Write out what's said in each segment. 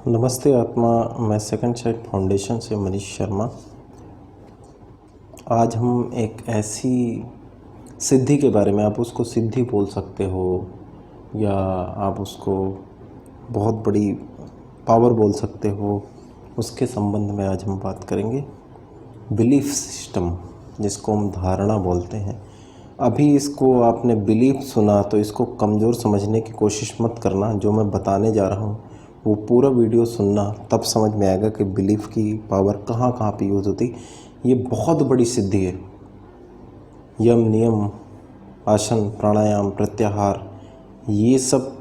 नमस्ते आत्मा। मैं सेकंड साइड फाउंडेशन से मनीष शर्मा। आज हम एक ऐसी सिद्धि के बारे में, आप उसको सिद्धि बोल सकते हो या आप उसको बहुत बड़ी पावर बोल सकते हो, उसके संबंध में आज हम बात करेंगे। बिलीफ सिस्टम, जिसको हम धारणा बोलते हैं। अभी इसको आपने बिलीफ सुना तो इसको कमज़ोर समझने की कोशिश मत करना। जो मैं बताने जा रहा हूँ वो पूरा वीडियो सुनना, तब समझ में आएगा कि बिलीफ की पावर कहाँ कहाँ पे यूज़ होती। ये बहुत बड़ी सिद्धि है। यम नियम, आसन, प्राणायाम, प्रत्याहार, ये सब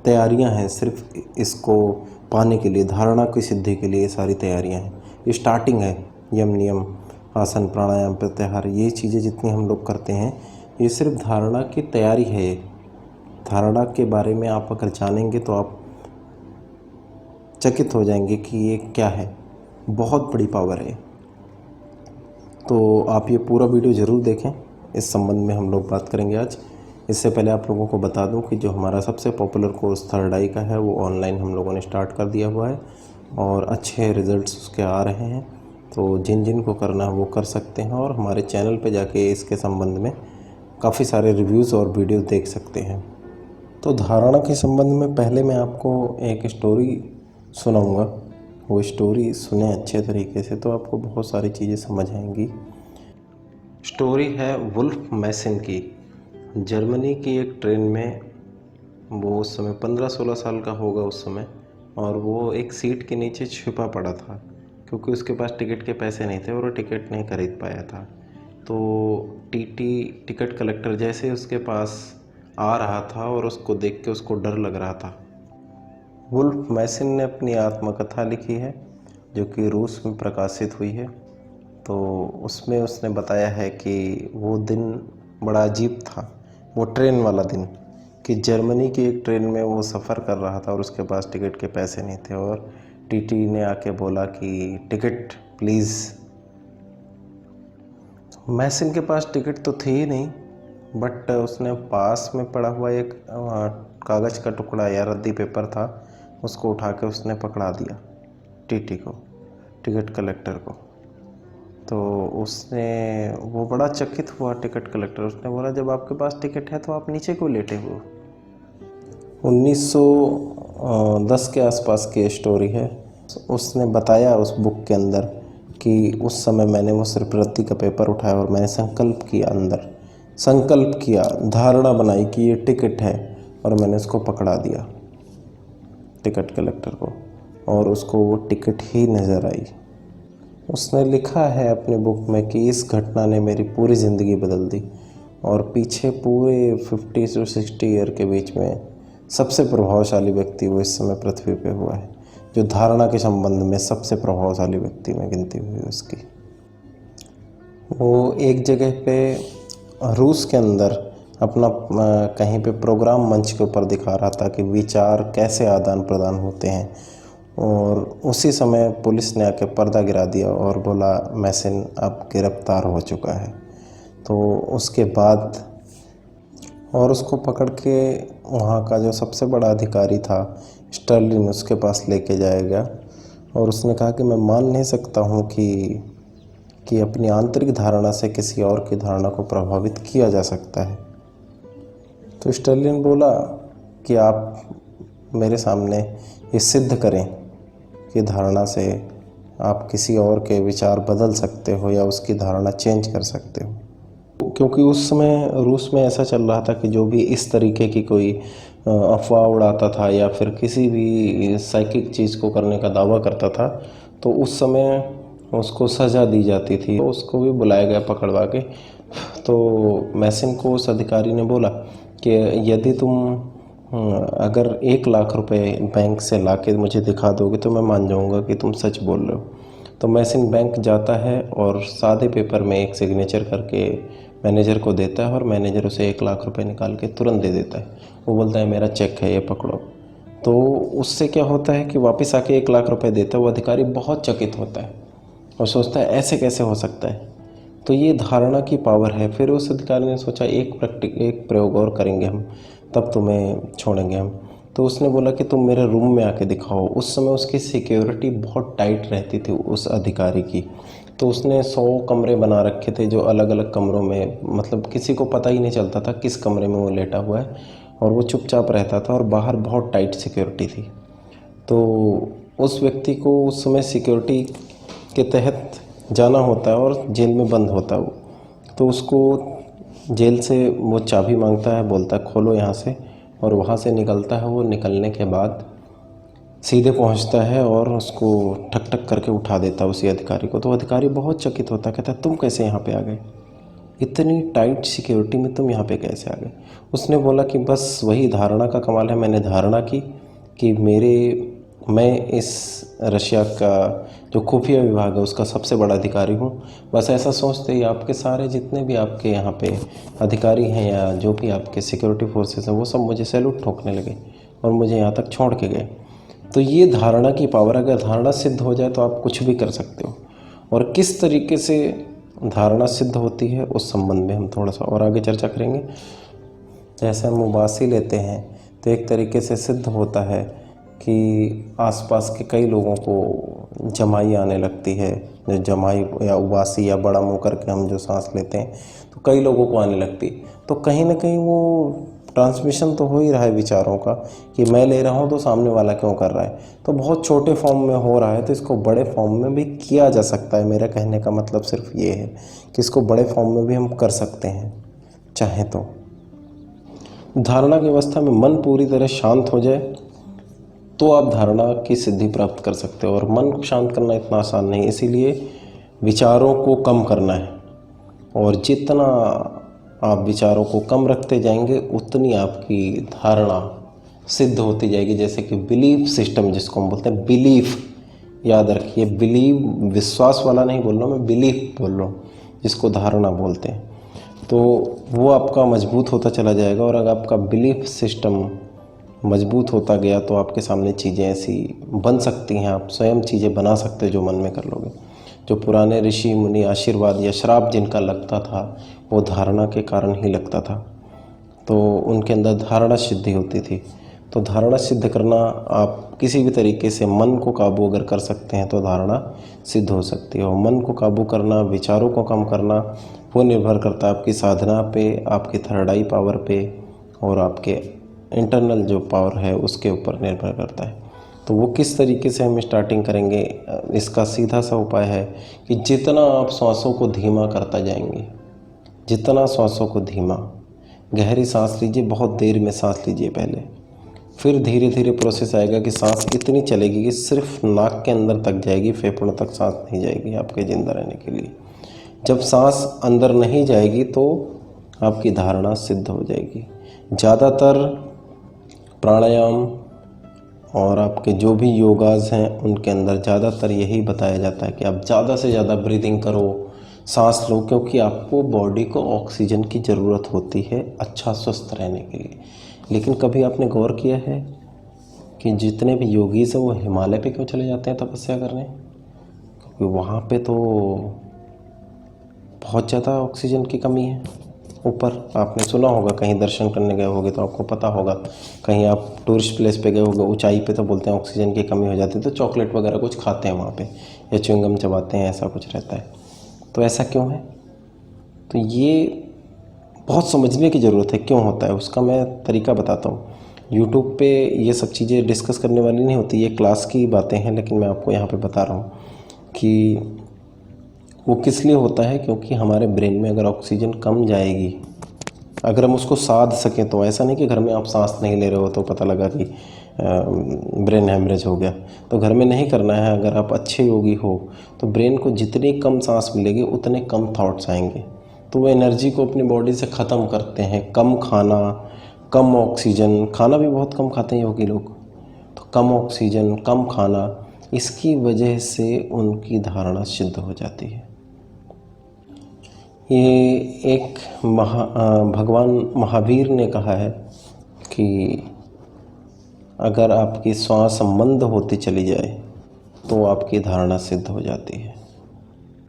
तैयारियां हैं सिर्फ इसको पाने के लिए। धारणा की सिद्धि के लिए ये सारी तैयारियां हैं। ये स्टार्टिंग है। यम नियम, आसन, प्राणायाम, प्रत्याहार, ये चीज़ें जितनी हम लोग करते हैं ये सिर्फ धारणा की तैयारी है। धारणा के बारे में आप अगर जानेंगे तो आप चकित हो जाएंगे कि ये क्या है। बहुत बड़ी पावर है। तो आप ये पूरा वीडियो ज़रूर देखें। इस संबंध में हम लोग बात करेंगे आज। इससे पहले आप लोगों को बता दूं कि जो हमारा सबसे पॉपुलर कोर्स थर्ड आई का है वो ऑनलाइन हम लोगों ने स्टार्ट कर दिया हुआ है और अच्छे रिज़ल्ट्स उसके आ रहे हैं। तो जिन जिन को करना है वो कर सकते हैं और हमारे चैनल पे जाके इसके संबंध में काफ़ी सारे रिव्यूज़ और वीडियो देख सकते हैं। तो धारणा के संबंध में पहले मैं आपको एक स्टोरी सुनाऊंगा। वो स्टोरी सुने अच्छे तरीके से तो आपको बहुत सारी चीज़ें समझ आएंगी। स्टोरी है वुल्फ मैसन की। जर्मनी की एक ट्रेन में, वो उस समय 15-16 साल का होगा उस समय, और वो एक सीट के नीचे छिपा पड़ा था क्योंकि उसके पास टिकट के पैसे नहीं थे और वो टिकट नहीं खरीद पाया था। तो टीटी टिकट कलेक्टर जैसे उसके पास आ रहा था और उसको देख के उसको डर लग रहा था। वुल्फ मैसन ने अपनी आत्मकथा लिखी है जो कि रूस में प्रकाशित हुई है। तो उसमें उसने बताया है कि वो दिन बड़ा अजीब था, वो ट्रेन वाला दिन, कि जर्मनी की एक ट्रेन में वो सफ़र कर रहा था और उसके पास टिकट के पैसे नहीं थे और टीटी ने आके बोला कि टिकट प्लीज़। मैसन के पास टिकट तो थी ही नहीं, बट उसने पास में पड़ा हुआ एक कागज़ का टुकड़ा या रद्दी पेपर था, उसको उठा के उसने पकड़ा दिया टीटी को, टिकट कलेक्टर को। तो वो बड़ा चकित हुआ टिकट कलेक्टर। उसने बोला जब आपके पास टिकट है तो आप नीचे क्यों लेटे हो। 1910 के आसपास की स्टोरी है। उसने बताया उस बुक के अंदर कि उस समय मैंने वो सिर्फ रद्दी का पेपर उठाया और मैंने संकल्प किया, धारणा बनाई कि ये टिकट है और मैंने उसको पकड़ा दिया टिकट कलेक्टर को और उसको वो टिकट ही नज़र आई। उसने लिखा है अपने बुक में कि इस घटना ने मेरी पूरी ज़िंदगी बदल दी और पीछे पूरे 50 से 60 ईयर के बीच में सबसे प्रभावशाली व्यक्ति वो इस समय पृथ्वी पे हुआ है, जो धारणा के संबंध में सबसे प्रभावशाली व्यक्ति में गिनती हुई उसकी। वो एक जगह पे रूस के अंदर अपना कहीं पे प्रोग्राम मंच के ऊपर दिखा रहा था कि विचार कैसे आदान प्रदान होते हैं, और उसी समय पुलिस ने आके पर्दा गिरा दिया और बोला मैसन अब गिरफ्तार हो चुका है। तो उसके बाद और उसको पकड़ के वहाँ का जो सबसे बड़ा अधिकारी था स्टर्लिन, उसके पास लेके जाया गया और उसने कहा कि मैं मान नहीं सकता हूँ कि अपनी आंतरिक धारणा से किसी और की धारणा को प्रभावित किया जा सकता है। तो स्टर्लिन बोला कि आप मेरे सामने ये सिद्ध करें कि धारणा से आप किसी और के विचार बदल सकते हो या उसकी धारणा चेंज कर सकते हो। क्योंकि उस समय रूस में ऐसा चल रहा था कि जो भी इस तरीके की कोई अफवाह उड़ाता था या फिर किसी भी साइकिक चीज़ को करने का दावा करता था तो उस समय उसको सज़ा दी जाती थी। तो उसको भी बुलाया गया पकड़वा के। तो मैसन को उस अधिकारी ने बोला कि यदि तुम अगर 1 लाख रुपए बैंक से लाके मुझे दिखा दोगे तो मैं मान जाऊंगा कि तुम सच बोल रहे हो। तो मैसन बैंक जाता है और सादे पेपर में एक सिग्नेचर करके मैनेजर को देता है और मैनेजर उसे 1 लाख रुपए निकाल के तुरंत दे देता है। वो बोलता है मेरा चेक है, ये पकड़ो। तो उससे क्या होता है कि वापस आके 1 लाख रुपए देता है। वो अधिकारी बहुत चकित होता है और सोचता है ऐसे कैसे हो सकता है। तो ये धारणा की पावर है। फिर उस अधिकारी ने सोचा एक प्रयोग और करेंगे हम, तब तुम्हें छोड़ेंगे हम। तो उसने बोला कि तुम मेरे रूम में आके दिखाओ। उस समय उसकी सिक्योरिटी बहुत टाइट रहती थी उस अधिकारी की। तो उसने 100 कमरे बना रखे थे जो अलग अलग कमरों में, मतलब किसी को पता ही नहीं चलता था किस कमरे में वो लेटा हुआ है, और वो चुपचाप रहता था और बाहर बहुत टाइट सिक्योरिटी थी। तो उस व्यक्ति को उस समय सिक्योरिटी के तहत जाना होता है और जेल में बंद होता है वो। तो उसको जेल से वो चाबी मांगता है, बोलता है खोलो यहाँ से, और वहाँ से निकलता है। वो निकलने के बाद सीधे पहुँचता है और उसको ठक ठक करके उठा देता है उसी अधिकारी को। तो अधिकारी बहुत चकित होता है, कहता है तुम कैसे यहाँ पे आ गए, इतनी टाइट सिक्योरिटी में तुम यहाँ पे कैसे आ गए। उसने बोला कि बस वही धारणा का कमाल है, मैंने धारणा की कि मैं इस रशिया का जो खुफिया विभाग है उसका सबसे बड़ा अधिकारी हूँ। बस ऐसा सोचते ही आपके सारे जितने भी आपके यहाँ पे अधिकारी हैं या जो भी आपके सिक्योरिटी फोर्सेस हैं वो सब मुझे सैल्यूट ठोकने लगे और मुझे यहाँ तक छोड़ के गए। तो ये धारणा की पावर, अगर धारणा सिद्ध हो जाए तो आप कुछ भी कर सकते हो। और किस तरीके से धारणा सिद्ध होती है उस संबंध में हम थोड़ा सा और आगे चर्चा करेंगे। जैसे हम उबासी लेते हैं तो एक तरीके से सिद्ध होता है कि आसपास के कई लोगों को जमाई आने लगती है। जो जमाई या उबासी या बड़ा मुंह करके हम जो सांस लेते हैं तो कई लोगों को आने लगती। तो कहीं ना कहीं वो ट्रांसमिशन तो हो ही रहा है विचारों का कि मैं ले रहा हूँ तो सामने वाला क्यों कर रहा है। तो बहुत छोटे फॉर्म में हो रहा है तो इसको बड़े फॉर्म में भी किया जा सकता है। मेरा कहने का मतलब सिर्फ ये है कि इसको बड़े फॉर्म में भी हम कर सकते हैं चाहे तो। धारणा की अवस्था में मन पूरी तरह शांत हो जाए तो आप धारणा की सिद्धि प्राप्त कर सकते हो। और मन को शांत करना इतना आसान नहीं, इसीलिए विचारों को कम करना है। और जितना आप विचारों को कम रखते जाएंगे उतनी आपकी धारणा सिद्ध होती जाएगी। जैसे कि बिलीफ सिस्टम जिसको हम बोलते हैं, बिलीफ याद रखिए, बिलीव विश्वास वाला नहीं बोल रहा हूँ मैं, बिलीफ बोल रहा हूँ जिसको धारणा बोलते हैं। तो वो आपका मजबूत होता चला जाएगा। और अगर आपका बिलीफ सिस्टम मजबूत होता गया तो आपके सामने चीज़ें ऐसी बन सकती हैं, आप स्वयं चीज़ें बना सकते जो मन में कर लोगे। जो पुराने ऋषि मुनि आशीर्वाद या श्राप जिनका लगता था वो धारणा के कारण ही लगता था। तो उनके अंदर धारणा सिद्धि होती थी। तो धारणा सिद्ध करना, आप किसी भी तरीके से मन को काबू अगर कर सकते हैं तो धारणा सिद्ध हो सकती है। और मन को काबू करना, विचारों को कम करना, वो निर्भर करता है आपकी साधना पे, आपकी थर्ड आई पावर पे और आपके इंटरनल जो पावर है उसके ऊपर निर्भर करता है। तो वो किस तरीके से हम स्टार्टिंग करेंगे, इसका सीधा सा उपाय है कि जितना आप सांसों को धीमा करता जाएंगे, जितना सांसों को धीमा, गहरी सांस लीजिए, बहुत देर में सांस लीजिए पहले, फिर धीरे धीरे प्रोसेस आएगा कि सांस इतनी चलेगी कि सिर्फ नाक के अंदर तक जाएगी, फेफड़ों तक सांस नहीं जाएगी आपके ज़िंदा रहने के लिए। जब सांस अंदर नहीं जाएगी तो आपकी धारणा सिद्ध हो जाएगी। ज़्यादातर प्राणायाम और आपके जो भी योगाज़ हैं उनके अंदर ज़्यादातर यही बताया जाता है कि आप ज़्यादा से ज़्यादा ब्रीदिंग करो, सांस लो, क्योंकि आपको बॉडी को ऑक्सीजन की ज़रूरत होती है अच्छा स्वस्थ रहने के लिए। लेकिन कभी आपने गौर किया है कि जितने भी योगीज़ हैं वो हिमालय पे क्यों चले जाते हैं तपस्या करने? क्योंकि वहाँ पे तो बहुत ज़्यादा ऑक्सीजन की कमी है। ऊपर आपने सुना होगा, कहीं दर्शन करने गए होगे तो आपको पता होगा, कहीं आप टूरिस्ट प्लेस पे गए होगे ऊंचाई पे तो बोलते हैं ऑक्सीजन की कमी हो जाती है तो चॉकलेट वगैरह कुछ खाते हैं वहाँ पे या च्युइंगम चबाते हैं, ऐसा कुछ रहता है। तो ऐसा क्यों है? तो ये बहुत समझने की ज़रूरत है क्यों होता है। उसका मैं तरीका बताता हूँ। यूट्यूब पे ये सब चीज़ें डिस्कस करने वाली नहीं होती, ये क्लास की बातें हैं, लेकिन मैं आपको यहाँ पे बता रहा हूँ कि वो किस लिए होता है। क्योंकि हमारे ब्रेन में अगर ऑक्सीजन कम जाएगी, अगर हम उसको साध सकें, तो ऐसा नहीं कि घर में आप सांस नहीं ले रहे हो तो पता लगा कि ब्रेन हैमरेज हो गया, तो घर में नहीं करना है। अगर आप अच्छे योगी हो तो ब्रेन को जितनी कम सांस मिलेगी उतने कम थॉट्स आएंगे, तो वो एनर्जी को अपनी बॉडी से ख़त्म करते हैं। कम खाना, कम ऑक्सीजन, खाना भी बहुत कम खाते हैं योगी लोग, तो कम ऑक्सीजन, कम खाना, इसकी वजह से उनकी धारणा सिद्ध हो जाती है। ये एक भगवान महावीर ने कहा है कि अगर आपकी श्वास मंद होती चली जाए तो आपकी धारणा सिद्ध हो जाती है।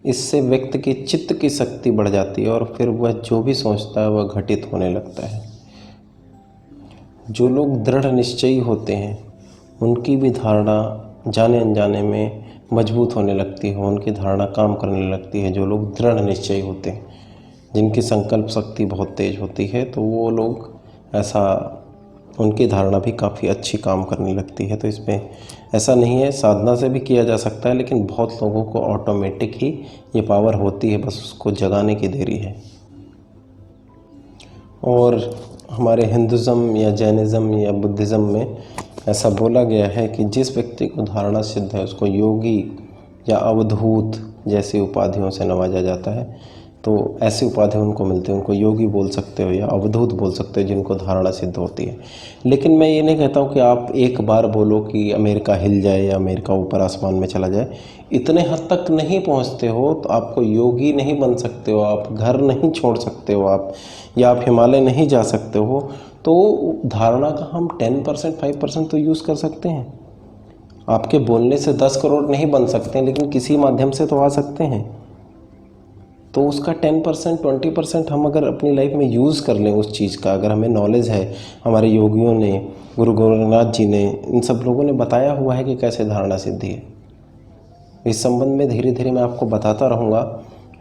इससे व्यक्ति की चित्त की शक्ति बढ़ जाती है और फिर वह जो भी सोचता है वह घटित होने लगता है। जो लोग दृढ़ निश्चयी होते हैं उनकी भी धारणा जाने अनजाने में मजबूत होने लगती है, उनकी धारणा काम करने लगती है। जो लोग दृढ़ निश्चयी होते हैं, जिनकी संकल्प शक्ति बहुत तेज होती है, तो वो लोग उनकी धारणा भी काफ़ी अच्छी काम करने लगती है। तो इसमें ऐसा नहीं है, साधना से भी किया जा सकता है, लेकिन बहुत लोगों को ऑटोमेटिक ही ये पावर होती है, बस उसको जगाने की देरी है। और हमारे हिंदुज़म या जैनिज़्म या बुद्धिज़्म में ऐसा बोला गया है कि जिस व्यक्ति को धारणा सिद्ध है उसको योगी या अवधूत जैसी उपाधियों से नवाजा जाता है। तो ऐसी उपाधि उनको मिलती है, उनको योगी बोल सकते हो या अवधूत बोल सकते हो, जिनको धारणा सिद्ध होती है। लेकिन मैं ये नहीं कहता हूँ कि आप एक बार बोलो कि अमेरिका हिल जाए या अमेरिका ऊपर आसमान में चला जाए, इतने हद तक नहीं पहुँचते हो तो आपको योगी नहीं बन सकते हो, आप घर नहीं छोड़ सकते हो आप, या आप हिमालय नहीं जा सकते हो। तो धारणा का हम 10% 5% तो यूज़ कर सकते हैं। आपके बोलने से 10 करोड़ नहीं बन सकते हैं, लेकिन किसी माध्यम से तो आ सकते हैं। तो उसका 10% 20% हम अगर अपनी लाइफ में यूज़ कर लें उस चीज़ का, अगर हमें नॉलेज है, हमारे योगियों ने, गुरु गोरखनाथ जी ने, इन सब लोगों ने बताया हुआ है कि कैसे धारणा सिद्धि है। इस संबंध में धीरे धीरे मैं आपको बताता रहूँगा।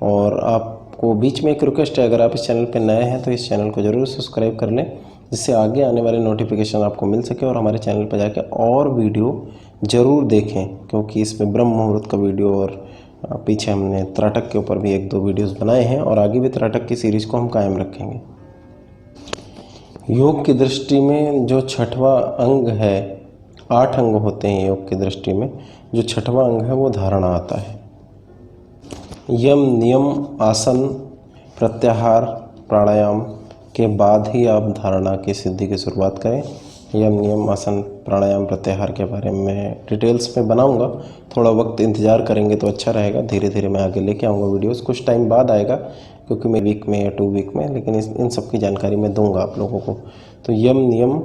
और आपको बीच में एक रिक्वेस्ट है, अगर आप इस चैनल पर नए हैं तो इस चैनल को ज़रूर सब्सक्राइब कर लें, जिससे आगे आने वाले नोटिफिकेशन आपको मिल सके। और हमारे चैनल पर जाके और वीडियो ज़रूर देखें, क्योंकि इसमें ब्रह्म मुहूर्त का वीडियो और पीछे हमने त्राटक के ऊपर भी 1-2 वीडियोस बनाए हैं, और आगे भी त्राटक की सीरीज़ को हम कायम रखेंगे। योग की दृष्टि में जो छठवां अंग है, 8 अंग होते हैं योग की दृष्टि में, जो छठवां अंग है वो धारणा आता है। यम नियम आसन प्रत्याहार प्राणायाम के बाद ही आप धारणा की सिद्धि की शुरुआत करें। यम नियम आसन प्राणायाम प्रत्याहार के बारे में डिटेल्स में बनाऊंगा, थोड़ा वक्त इंतज़ार करेंगे तो अच्छा रहेगा। धीरे धीरे मैं आगे लेके आऊँगा वीडियोस, कुछ टाइम बाद आएगा क्योंकि मैं वीक में या 2 वीक में, लेकिन इन सब की जानकारी मैं दूंगा आप लोगों को। तो यम नियम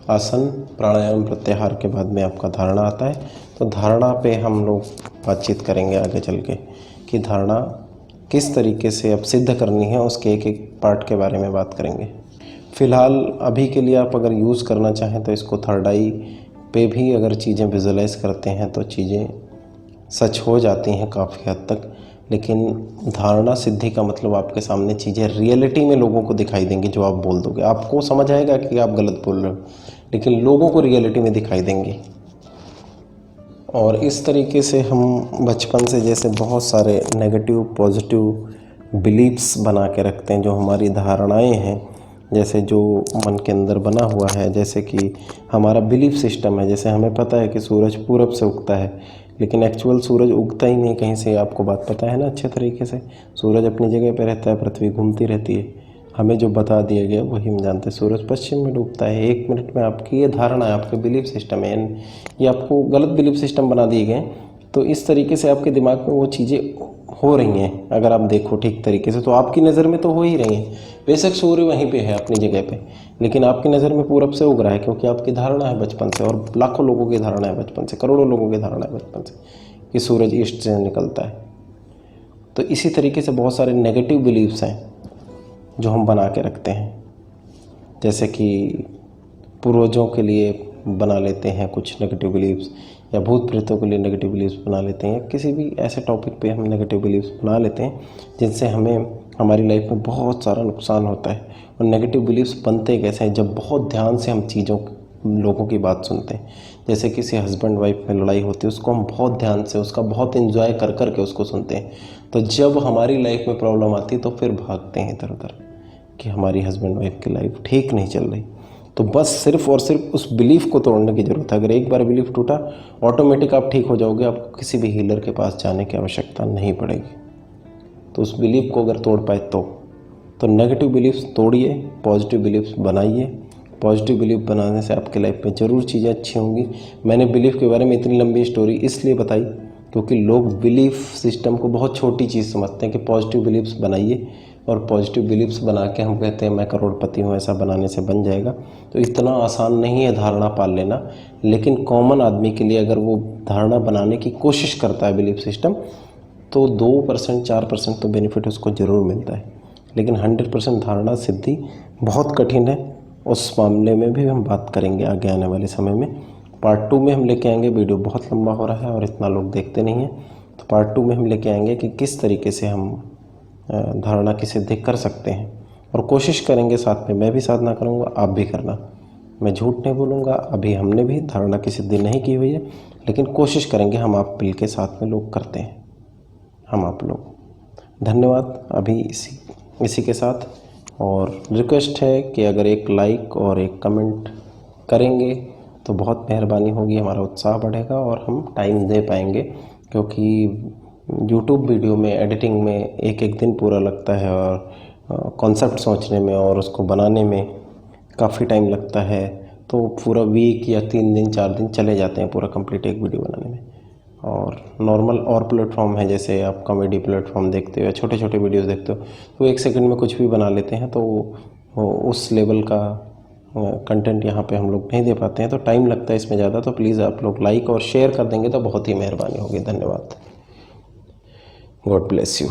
आसन प्राणायाम प्रत्याहार के बाद में आपका धारणा आता है। तो धारणा पे हम लोग बातचीत करेंगे आगे चल के कि धारणा किस तरीके से अब सिद्ध करनी है, उसके एक एक पार्ट के बारे में बात करेंगे। फ़िलहाल अभी के लिए आप अगर यूज़ करना चाहें तो इसको थर्ड आई पे भी अगर चीज़ें विजुलाइज करते हैं तो चीज़ें सच हो जाती हैं काफ़ी हद तक। लेकिन धारणा सिद्धि का मतलब आपके सामने चीज़ें रियलिटी में लोगों को दिखाई देंगी। जो आप बोल दोगे आपको समझ आएगा कि आप गलत बोल रहे हो, लेकिन लोगों को रियलिटी में दिखाई देंगी। और इस तरीके से हम बचपन से जैसे बहुत सारे नेगेटिव पॉजिटिव बिलीव्स बना के रखते हैं, जो हमारी धारणाएं हैं, जैसे जो मन के अंदर बना हुआ है, जैसे कि हमारा बिलीफ सिस्टम है। जैसे हमें पता है कि सूरज पूरब से उगता है, लेकिन एक्चुअल सूरज उगता ही नहीं कहीं से, आपको बात पता है ना अच्छे तरीके से। सूरज अपनी जगह पे रहता है, पृथ्वी घूमती रहती है। हमें जो बता दिया गया वही हम जानते हैं। सूरज पश्चिम में डूबता है 1 मिनट में। आपकी ये धारणा है, आपके बिलीफ सिस्टम है, ये आपको गलत बिलीफ सिस्टम बना दिए गए। तो इस तरीके से आपके दिमाग में वो चीज़ें हो रही हैं। अगर आप देखो ठीक तरीके से तो आपकी नज़र में तो हो ही रही हैं। बेशक सूर्य वहीं पे है अपनी जगह पे, लेकिन आपकी नज़र में पूरब से उग रहा है, क्योंकि आपकी धारणा है बचपन से, और लाखों लोगों की धारणा है बचपन से, करोड़ों लोगों की धारणा है बचपन से कि सूरज ईस्ट से निकलता है। तो इसी तरीके से बहुत सारे नेगेटिव बिलीव्स हैं जो हम बना के रखते हैं। जैसे कि पूर्वजों के लिए बना लेते हैं कुछ नेगेटिव बिलीव्स, या भूत प्रेतों के लिए नेगेटिव बिलीव्स बना लेते हैं, या किसी भी ऐसे टॉपिक पे हम नेगेटिव बिलीव्स बना लेते हैं जिनसे हमें हमारी लाइफ में बहुत सारा नुकसान होता है। और नेगेटिव बिलीव्स बनते कैसे हैं? जब बहुत ध्यान से हम लोगों की बात सुनते हैं। जैसे किसी हस्बैंड वाइफ में लड़ाई होती है, उसको हम बहुत ध्यान से, उसका बहुत एंजॉय कर कर के उसको सुनते हैं। तो जब हमारी लाइफ में प्रॉब्लम आती है तो फिर भागते हैं इधर उधर कि हमारी हस्बैंड वाइफ की लाइफ ठीक नहीं चल रही। तो बस सिर्फ और सिर्फ उस बिलीफ को तोड़ने की ज़रूरत है। अगर एक बार बिलीफ टूटा, ऑटोमेटिक आप ठीक हो जाओगे, आपको किसी भी हीलर के पास जाने की आवश्यकता नहीं पड़ेगी। तो उस बिलीफ को अगर तोड़ पाए तो नेगेटिव बिलीफ्स तोड़िए, पॉजिटिव बिलीफ्स बनाइए। पॉजिटिव बिलीफ बनाने से आपकी लाइफ में ज़रूर चीज़ें अच्छी होंगी। मैंने बिलीफ के बारे में इतनी लंबी स्टोरी इसलिए बताई क्योंकि लोग बिलीफ सिस्टम को बहुत छोटी चीज़ समझते हैं कि पॉजिटिव बिलीफ्स बनाइए, और पॉजिटिव बिलीफ्स बना के हम कहते हैं मैं करोड़पति हूँ, ऐसा बनाने से बन जाएगा। तो इतना आसान नहीं है धारणा पाल लेना। लेकिन कॉमन आदमी के लिए अगर वो धारणा बनाने की कोशिश करता है बिलीफ सिस्टम, तो 2% 4% तो बेनिफिट उसको ज़रूर मिलता है। लेकिन 100% धारणा सिद्धि बहुत कठिन है, उस मामले में भी हम बात करेंगे आगे आने वाले समय में। पार्ट 2 में हम लेके आएंगे, वीडियो बहुत लंबा हो रहा है और इतना लोग देखते नहीं हैं, तो पार्ट 2 में हम लेके आएंगे कि किस तरीके से हम धारणा की सिद्धि कर सकते हैं, और कोशिश करेंगे साथ में, मैं भी साधना करूँगा, आप भी करना। मैं झूठ नहीं बोलूँगा, अभी हमने भी धारणा की सिद्धि नहीं की हुई है, लेकिन कोशिश करेंगे हम आप मिल के साथ में लोग करते हैं, हम आप लोग। धन्यवाद अभी इसी के साथ, और रिक्वेस्ट है कि अगर एक लाइक और एक कमेंट करेंगे तो बहुत मेहरबानी होगी, हमारा उत्साह बढ़ेगा और हम टाइम दे पाएंगे, क्योंकि यूट्यूब वीडियो में एडिटिंग में एक एक दिन पूरा लगता है, और कॉन्सेप्ट सोचने में और उसको बनाने में काफ़ी टाइम लगता है, तो पूरा वीक या 3 दिन 4 दिन चले जाते हैं पूरा कंप्लीट एक वीडियो बनाने में। और नॉर्मल और प्लेटफॉर्म है, जैसे आप कॉमेडी प्लेटफॉर्म देखते हो या छोटे छोटे वीडियोस देखते हो, तो 1 सेकंड में कुछ भी बना लेते हैं, तो उस लेवल का कंटेंट यहाँ पे हम लोग नहीं दे पाते हैं, तो टाइम लगता है इसमें ज़्यादा। तो प्लीज़ आप लोग लाइक और शेयर कर देंगे तो बहुत ही मेहरबानी होगी। धन्यवाद। God bless you.